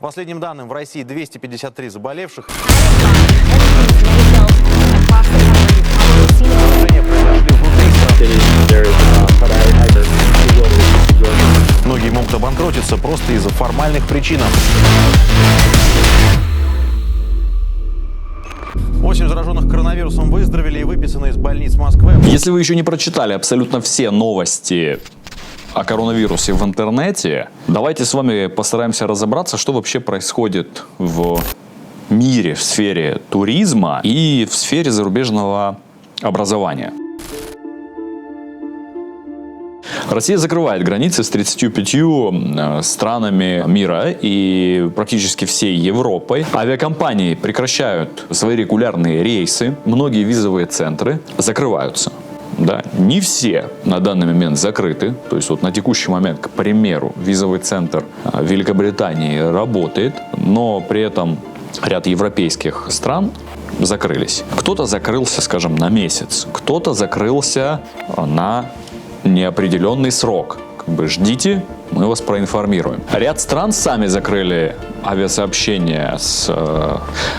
По последним данным, в России 253 заболевших. Поражения произошли внутри страны. Многие могут обанкротиться просто из-за формальных причин. 8 зараженных коронавирусом выздоровели и выписаны из больниц Москвы. Если вы еще не прочитали абсолютно все новости о коронавирусе в интернете, давайте с вами постараемся разобраться, что вообще происходит в мире, в сфере туризма и в сфере зарубежного образования. Россия закрывает границы с 35 странами мира и практически всей Европой. Авиакомпании прекращают свои регулярные рейсы. Многие визовые центры закрываются. Да, не все на данный момент закрыты. То есть вот на текущий момент, к примеру, визовый центр Великобритании работает, но при этом ряд европейских стран закрылись. Кто-то закрылся, скажем, на месяц, кто-то закрылся на неопределенный срок. Ждите, мы вас проинформируем. Ряд стран сами закрыли авиасообщение с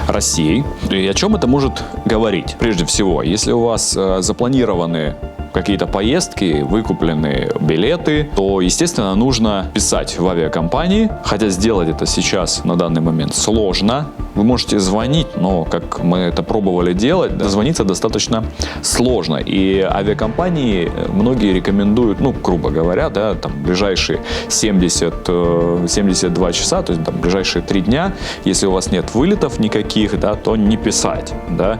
Россией. И о чем это может говорить? Прежде всего, если у вас запланированы какие-то поездки, выкуплены билеты, то, естественно, нужно писать в авиакомпании. Хотя сделать это сейчас на данный момент сложно. Вы можете звонить, но, как мы это пробовали делать, дозвониться достаточно сложно. И авиакомпании многие рекомендуют, грубо говоря, да, там, ближайшие 72 часа, то есть там, ближайшие 3 дня, если у вас нет вылетов никаких, да, то не писать, да,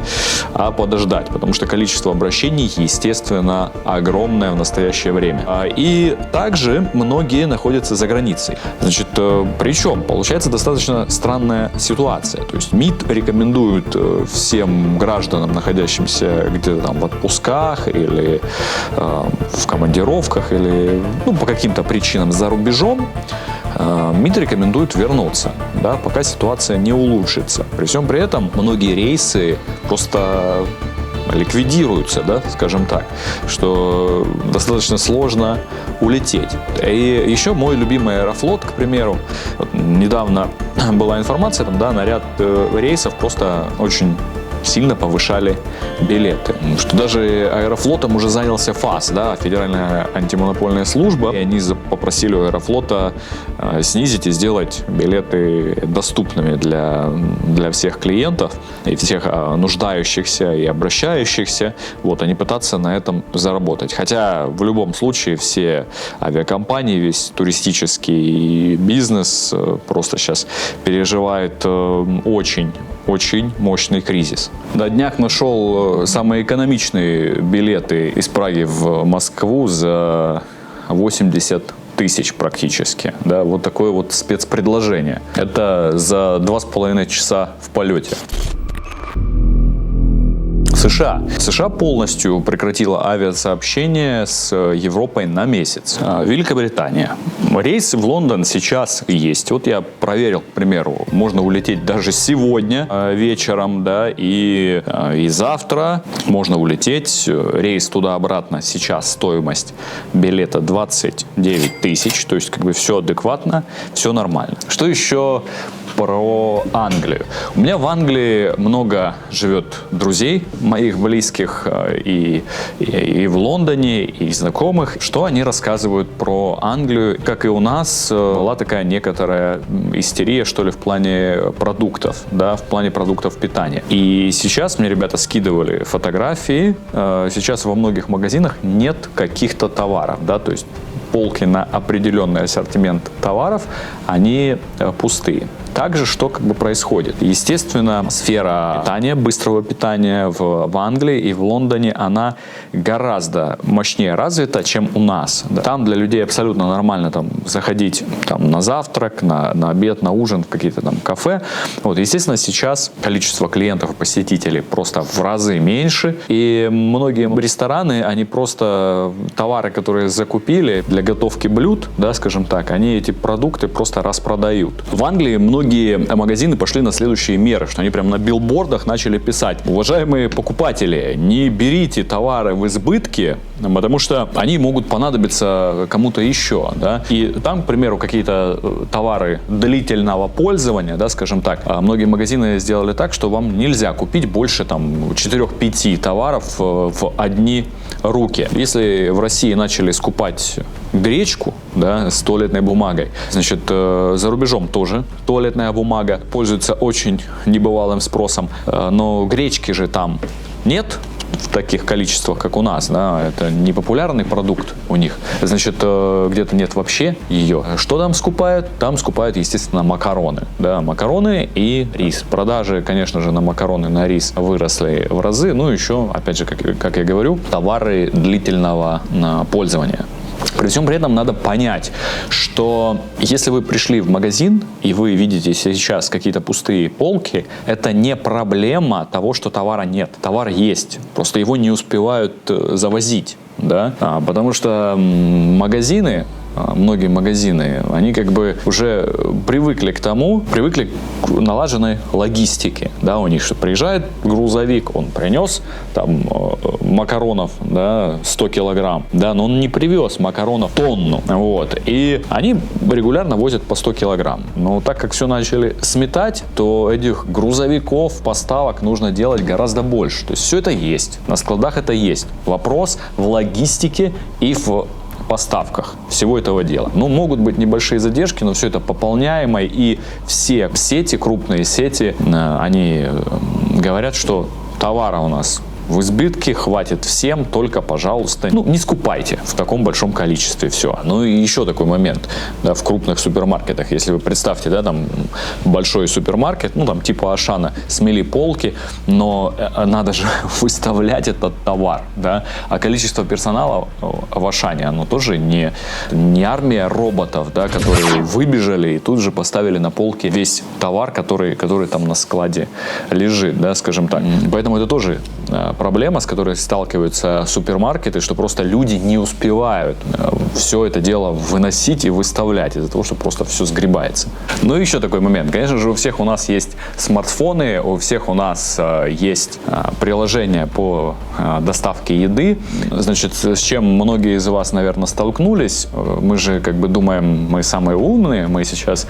а подождать, потому что количество обращений, естественно, огромное в настоящее время. И также многие находятся за границей. Значит, причем получается достаточно странная ситуация. То есть МИД рекомендует всем гражданам, находящимся где-то там в отпусках или в командировках или по каким-то причинам за рубежом, МИД рекомендует вернуться, да, пока ситуация не улучшится. При всем при этом многие рейсы просто ликвидируются, да, скажем так, что достаточно сложно улететь. И еще мой любимый Аэрофлот, к примеру, недавно была информация, там, да, на ряд рейсов просто очень сильно повышали билеты. Что даже Аэрофлотом уже занялся ФАС, да, Федеральная антимонопольная служба. И они попросили у Аэрофлота снизить и сделать билеты доступными для всех клиентов и всех нуждающихся и обращающихся. Вот, а не пытаться на этом заработать. Хотя в любом случае все авиакомпании, весь туристический бизнес просто сейчас переживает очень мощный кризис. На днях нашел самые экономичные билеты из Праги в Москву за 80 тысяч практически. Да, вот такое вот спецпредложение. Это за 2,5 часа в полете. США полностью прекратила авиасообщение с Европой на месяц. Великобритания. Рейсы в Лондон сейчас есть. Вот я проверил, к примеру, можно улететь даже сегодня вечером, да, и завтра можно улететь. Рейс туда-обратно сейчас стоимость билета 29 тысяч. То есть все адекватно, все нормально. Что еще про Англию? У меня в Англии много живет друзей моих близких и в Лондоне, и знакомых. Что они рассказывают про Англию? Как и у нас, была такая некоторая истерия, что ли, в плане продуктов, да, в плане продуктов питания. И сейчас мне ребята скидывали фотографии. Сейчас во многих магазинах нет каких-то товаров, да, то есть полки на определенный ассортимент товаров, они пустые. Также что происходит? Естественно, сфера питания, быстрого питания в Англии и в Лондоне, она гораздо мощнее развита, чем у нас. Там для людей абсолютно нормально заходить на завтрак, на обед, на ужин в какие-то кафе. Вот, естественно, сейчас количество клиентов и посетителей просто в разы меньше. И многие рестораны, они просто товары, которые закупили для готовки блюд, да, скажем так, они эти продукты просто распродают. В Англии многие многие магазины пошли на следующие меры, что они прям на билбордах начали писать: уважаемые покупатели, не берите товары в избытке, потому что они могут понадобиться кому-то еще, да. И там, к примеру, какие-то товары длительного пользования, да, скажем так, многие магазины сделали так, что вам нельзя купить больше там 4-5 товаров в одни руки. Если в России начали скупать гречку, да, с туалетной бумагой, значит, за рубежом тоже туалетная бумага пользуется очень небывалым спросом, но гречки же там нет в таких количествах, как у нас, да, это не популярный продукт у них, значит, где-то нет вообще ее. Что там скупают? Там скупают, естественно, макароны, да, макароны и рис. Продажи, конечно же, на макароны, на рис выросли в разы, ну, еще, опять же, как я говорю, товары длительного пользования. При всем при этом надо понять, что если вы пришли в магазин и вы видите сейчас какие-то пустые полки, это не проблема того, что товара нет. Товар есть, просто его не успевают завозить, да? Потому что магазины, многие магазины, они как бы уже привыкли к налаженной логистике, да, у них что приезжает грузовик, он принес там макаронов, да, 100 килограмм, да, но он не привез макаронов тонну, вот, и они регулярно возят по 100 килограмм, но так как все начали сметать, то этих грузовиков, поставок нужно делать гораздо больше, то есть все это есть, на складах это есть, вопрос в логистике и в поставках всего этого дела. Ну, могут быть небольшие задержки, но все это пополняемо, и все сети, крупные сети, они говорят, что товара у нас в избытке, хватит всем, только, пожалуйста, не скупайте в таком большом количестве, все. Ну и еще такой момент, да, в крупных супермаркетах, если вы представьте, да, там большой супермаркет, ну там типа Ашана, смели полки, но надо же выставлять этот товар, да, а количество персонала в Ашане, оно тоже не армия роботов, да, которые выбежали и тут же поставили на полке весь товар, который там на складе лежит, да, скажем так. Поэтому это тоже проблема, с которой сталкиваются супермаркеты, что просто люди не успевают все это дело выносить и выставлять из-за того, что просто все сгребается. Ну и еще такой момент. Конечно же, у всех у нас есть смартфоны, у всех у нас есть приложения по доставке еды. Значит, с чем многие из вас, наверное, столкнулись. Мы же как бы думаем, мы самые умные, мы сейчас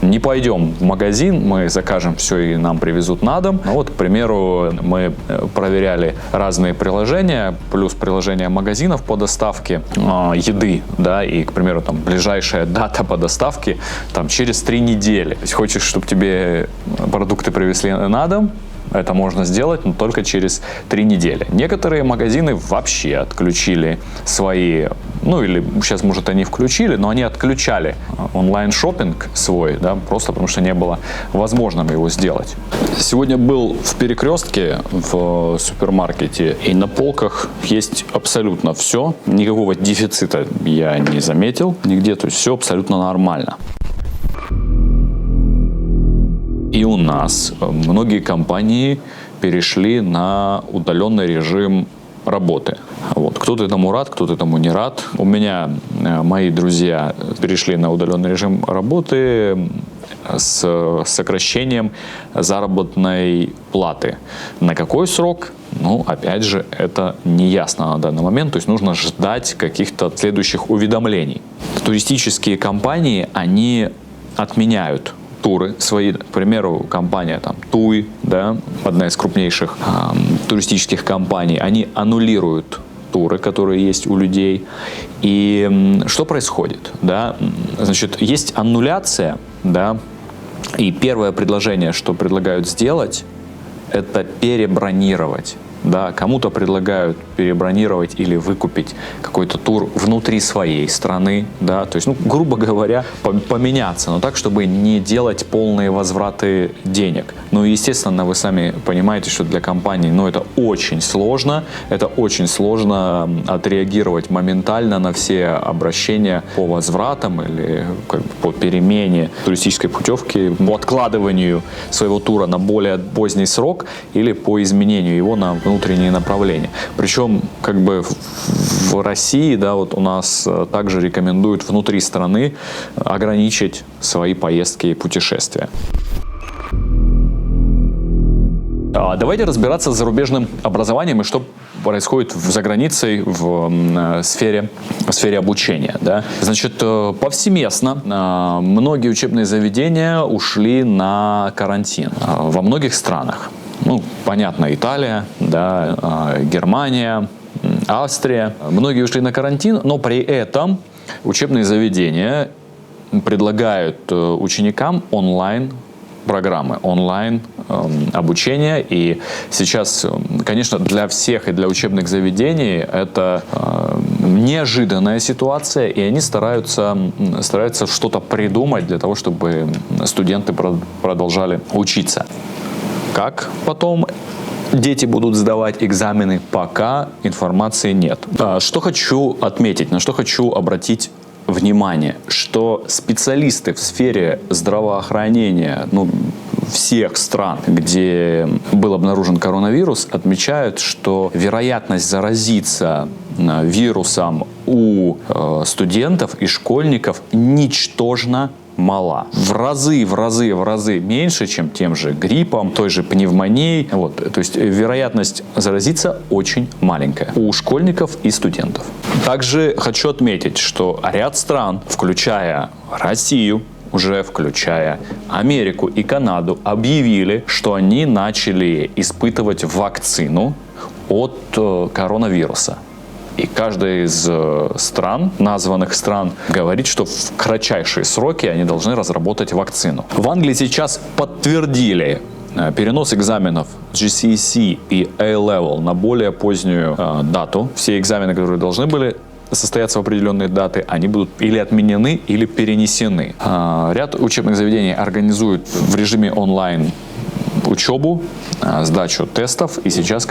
не пойдем в магазин, мы закажем все и нам привезут на дом. Ну вот, к примеру, мы проверяли разные приложения, плюс приложения магазинов по доставке еды, да, и, к примеру, там ближайшая дата по доставке там через 3 недели. То есть хочешь, чтобы тебе продукты привезли на дом, это можно сделать, но только через 3 недели. Некоторые магазины вообще отключили свои, ну или сейчас, может, они включили, но они отключали онлайн-шоппинг свой, да, просто потому что не было возможным его сделать. Сегодня был в Перекрестке в супермаркете, и на полках есть абсолютно все. Никакого дефицита я не заметил нигде, то есть все абсолютно нормально. И у нас многие компании перешли на удаленный режим работы. Вот. Кто-то этому рад, кто-то этому не рад. У меня мои друзья перешли на удаленный режим работы с сокращением заработной платы. На какой срок? Ну, опять же, это не ясно на данный момент, то есть нужно ждать каких-то следующих уведомлений. Туристические компании, они отменяют туры свои, к примеру, компания там Туй, да, одна из крупнейших туристических компаний, они аннулируют туры, которые есть у людей. И что происходит? Да? Значит, есть аннуляция, да, и первое предложение, что предлагают сделать, это перебронировать. Да, кому-то предлагают перебронировать или выкупить какой-то тур внутри своей страны, да, то есть, ну, грубо говоря, поменяться, но так, чтобы не делать полные возвраты денег. Ну, естественно, вы сами понимаете, что для компаний, ну, это очень сложно отреагировать моментально на все обращения по возвратам или как бы по перемене туристической путевки, по откладыванию своего тура на более поздний срок или по изменению его на внутренние направления. Причем Причем как бы в России, да, вот у нас также рекомендуют внутри страны ограничить свои поездки и путешествия. Давайте разбираться с зарубежным образованием и что происходит за границей в сфере обучения. Да? Значит, повсеместно многие учебные заведения ушли на карантин во многих странах. Ну, понятно, Италия, да, Германия, Австрия. Многие ушли на карантин, но при этом учебные заведения предлагают ученикам онлайн-программы, онлайн-обучение. И сейчас, конечно, для всех и для учебных заведений это неожиданная ситуация, и они стараются что-то придумать для того, чтобы студенты продолжали учиться. Как потом дети будут сдавать экзамены, пока информации нет. Что хочу отметить, на что хочу обратить внимание, что специалисты в сфере здравоохранения, всех стран, где был обнаружен коронавирус, отмечают, что вероятность заразиться вирусом у студентов и школьников ничтожно мала. В разы меньше, чем тем же гриппом, той же пневмонией. То есть вероятность заразиться очень маленькая у школьников и студентов. Также хочу отметить, что ряд стран, включая Россию, уже включая Америку и Канаду, объявили, что они начали испытывать вакцину от коронавируса. И каждая из названных стран, говорит, что в кратчайшие сроки они должны разработать вакцину. В Англии сейчас подтвердили перенос экзаменов GCSE и A-Level на более позднюю дату. Все экзамены, которые должны были состояться в определенные даты, они будут или отменены, или перенесены. Ряд учебных заведений организуют в режиме онлайн учебу, сдачу тестов, и сейчас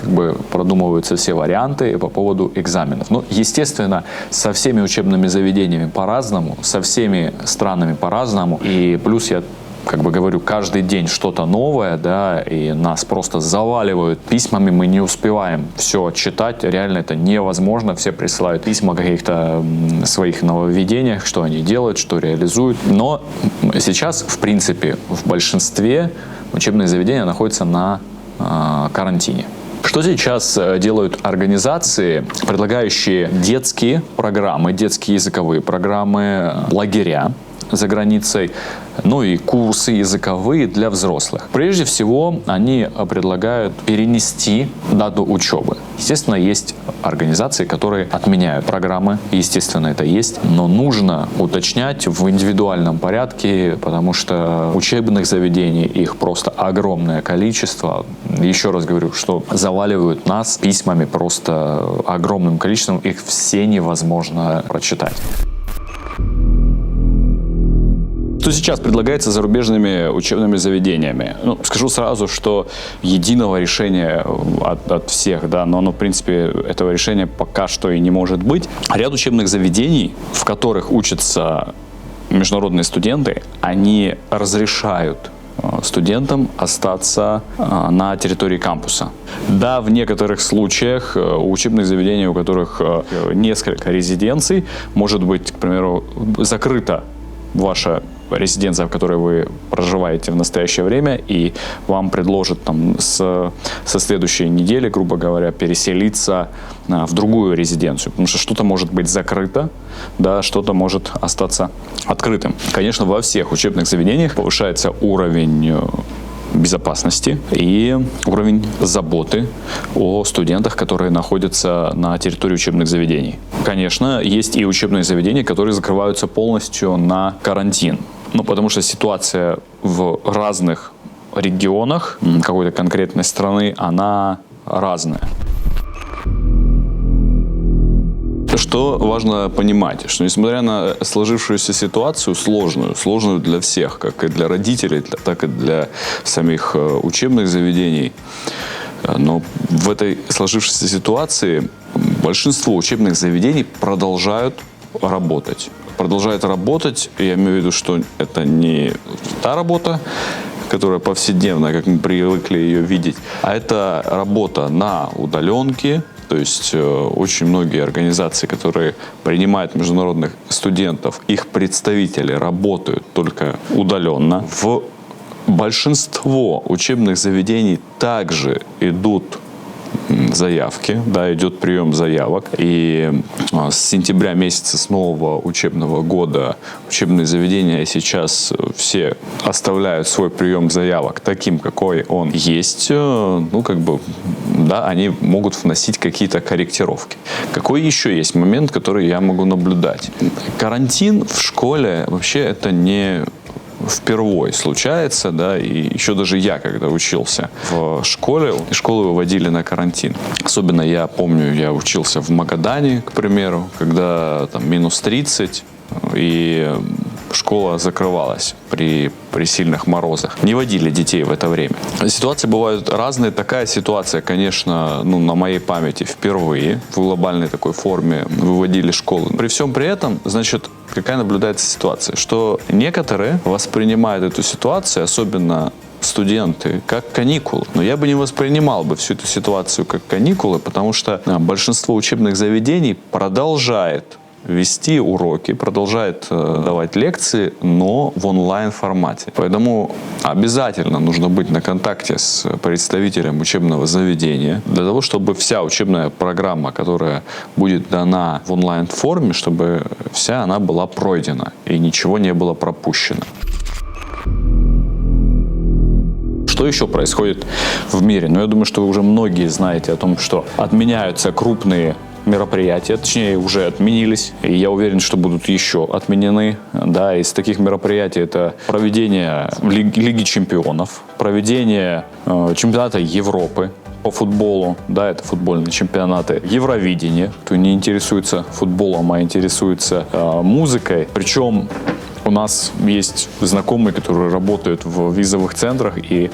продумываются все варианты по поводу экзаменов. Естественно, со всеми учебными заведениями по-разному, со всеми странами по-разному, и плюс я говорю, каждый день что-то новое, да, и нас просто заваливают письмами, мы не успеваем все читать, реально это невозможно, все присылают письма о каких-то своих нововведениях, что они делают, что реализуют, но сейчас, в принципе, в большинстве учебные заведения находятся на карантине. Что сейчас делают организации, предлагающие детские программы, детские языковые программы, лагеря за границей, и курсы языковые для взрослых. Прежде всего, они предлагают перенести дату учебы. Естественно, есть организации, которые отменяют программы, естественно, это есть, но нужно уточнять в индивидуальном порядке, потому что учебных заведений, их просто огромное количество. Еще раз говорю, что заваливают нас письмами просто огромным количеством, их все невозможно прочитать. Что сейчас предлагается зарубежными учебными заведениями? Скажу сразу, что единого решения от всех, да, но в принципе, этого решения пока что и не может быть. Ряд учебных заведений, в которых учатся международные студенты, они разрешают студентам остаться на территории кампуса. Да, в некоторых случаях у учебных заведений, у которых несколько резиденций, может быть, к примеру, закрыта ваша резиденция, в которой вы проживаете в настоящее время, и вам предложат со следующей недели, грубо говоря, переселиться в другую резиденцию, потому что что-то может быть закрыто, да, что-то может остаться открытым. Конечно, во всех учебных заведениях повышается уровень безопасности и уровень заботы о студентах, которые находятся на территории учебных заведений. Конечно, есть и учебные заведения, которые закрываются полностью на карантин. Потому что ситуация в разных регионах какой-то конкретной страны, она разная. Что важно понимать, что несмотря на сложившуюся ситуацию, сложную для всех, как и для родителей, так и для самих учебных заведений, но в этой сложившейся ситуации большинство учебных заведений продолжают работать. Я имею в виду, что это не та работа, которая повседневная, как мы привыкли ее видеть, а это работа на удаленке, То есть очень многие организации, которые принимают международных студентов, их представители работают только удаленно. В большинство учебных заведений также идут заявки, да, идет прием заявок. И с сентября месяца, с нового учебного года, учебные заведения сейчас все оставляют свой прием заявок таким, какой он есть. Ну, как бы, да, они могут вносить какие-то корректировки. Какой еще есть момент, который я могу наблюдать? Карантин в школе вообще это не впервой случается, да, и еще даже я, когда учился в школе, школы выводили на карантин. Особенно я помню, я учился в Магадане, к примеру, когда там минус 30, и школа закрывалась при сильных морозах. Не водили детей в это время. Ситуации бывают разные. Такая ситуация, конечно, ну, на моей памяти впервые в глобальной такой форме выводили школы. При всем при этом, значит, какая наблюдается ситуация? Что некоторые воспринимают эту ситуацию, особенно студенты, как каникулы. Но я бы не воспринимал бы всю эту ситуацию как каникулы, потому что большинство учебных заведений продолжает вести уроки, продолжает давать лекции, но в онлайн-формате. Поэтому обязательно нужно быть на контакте с представителем учебного заведения для того, чтобы вся учебная программа, которая будет дана в онлайн-форме, чтобы вся она была пройдена и ничего не было пропущено. Что еще происходит в мире? Ну, я думаю, что вы уже многие знаете о том, что отменяются крупные мероприятия, точнее, уже отменились, и я уверен, что будут еще отменены. Да, из таких мероприятий это проведение Лиги чемпионов, проведение чемпионата Европы по футболу, да, это футбольные чемпионаты, Евровидение, кто не интересуется футболом, а интересуется музыкой, причем у нас есть знакомые, которые работают в визовых центрах, и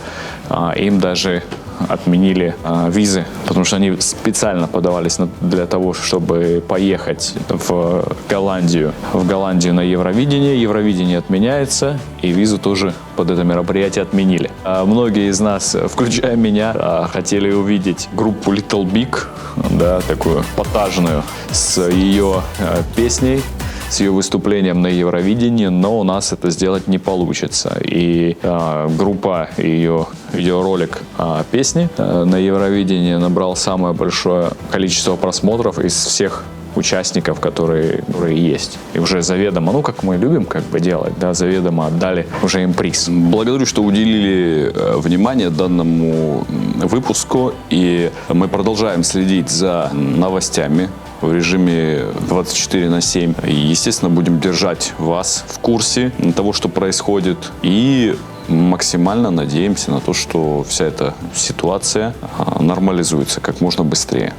им даже отменили визы, потому что они специально подавались для того, чтобы поехать в Голландию на Евровидение. Евровидение отменяется, и визу тоже под это мероприятие отменили. Многие из нас, включая меня, хотели увидеть группу Little Big, да, такую эпатажную, с ее песней, с ее выступлением на Евровидении, но у нас это сделать не получится. И группа, ее видеоролик песни на Евровидении набрал самое большое количество просмотров из всех участников, которые есть. И уже заведомо, ну, как мы любим как бы делать, да, заведомо отдали уже им приз. Благодарю, что уделили внимание данному выпуску, и мы продолжаем следить за новостями в режиме 24/7. И, естественно, будем держать вас в курсе того, что происходит, и максимально надеемся на то, что вся эта ситуация нормализуется как можно быстрее.